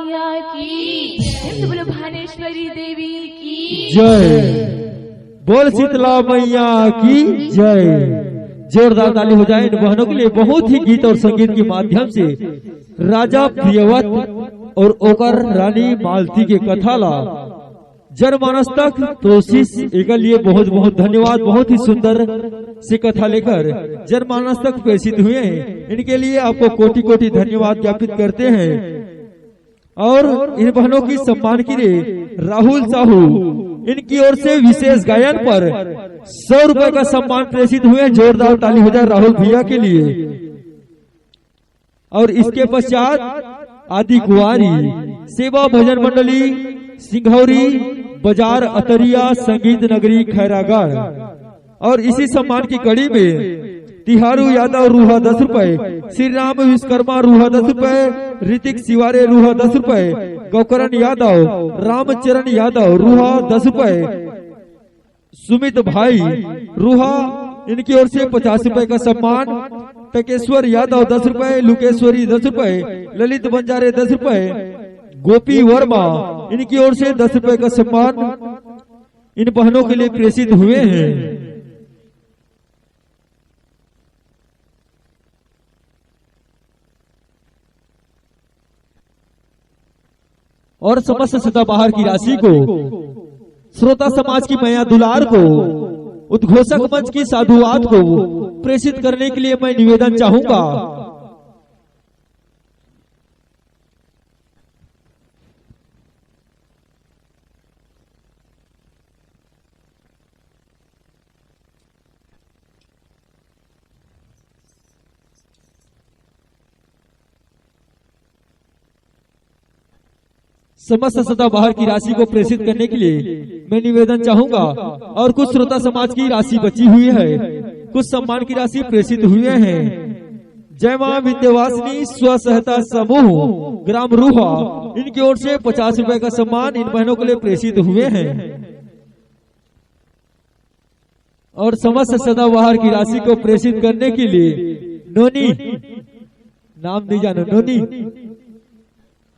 मैया की, बोलो भानेश्वरी देवी की जय। बोल शीतला मैया की जय। जोरदार ताली हो जाए इन बहनों के लिए। बहुत ही गीत और संगीत के माध्यम से राजा प्रियवत और ओकर रानी मालती के कथाला जनमानस तक प्रोसेस एक लिए बहुत बहुत धन्यवाद। बहुत ही सुंदर से कथा लेकर जनमानस तक प्रेषित हुए हैं, इनके लिए आपको कोटि कोटि धन्यवाद ज्ञापित करते हैं। और इन बहनों की सम्मान के लिए राहुल साहू इनकी ओर से विशेष गायन पर 100 रुपए का सम्मान प्रेषित हुए। जोरदार ताली हो जाए राहुल भैया के लिए। और इसके पश्चात आदि कुंवारी सेवा भजन मंडली सिंघौरी बाजार अतरिया संगीत नगरी खैरागढ़। और इसी सम्मान की कड़ी में तिहारू यादव रूहा 10 रुपए, श्री राम विश्वकर्मा रूहा 10 रुपए, ऋतिक सिवारे रूहा 10 रुपए, गौकरण यादव, रामचरण यादव रूहा 10 रुपए, सुमित भाई रूहा इनकी ओर से 50 रुपए का सम्मान, टकेश्वर यादव 10 रुपए, लुकेश्वरी 10 रुपए, ललित बंजारे 10 रुपए, गोपी वर्मा इनकी ओर से 10 रुपए का सम्मान इन बहनों के लिए प्रेषित हुए हैं। और समस्त सदाबहार की राशि को श्रोता समाज की मैया दुलार को उद्घोषक मंच की साधुवाद को प्रेषित करने के लिए मैं निवेदन चाहूंगा। समस्त सदाबहार की राशि को प्रेषित करने के लिए मैं निवेदन चाहूंगा। और कुछ श्रोता समाज की राशि बची हुई है, कुछ सम्मान की राशि प्रेषित हुए हैं। जय मां विद्यावासिनी स्व सहायता समूह ग्राम रूहा इनकी ओर से 50 रुपए का सम्मान इन बहनों के लिए प्रेषित हुए हैं। और समस्त सदाबहार की राशि को प्रेषित करने के लिए नोनी, नाम नहीं जानो, नोनी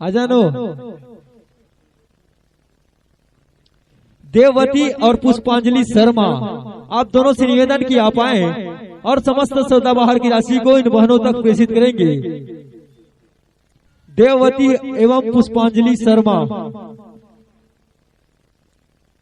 आ जानो, देववती और पुष्पांजलि शर्मा, आप दोनों से निवेदन की आप आए और समस्त सदाबहार की राशि को इन बहनों तक प्रेषित करेंगे। देववती एवं पुष्पांजलि शर्मा।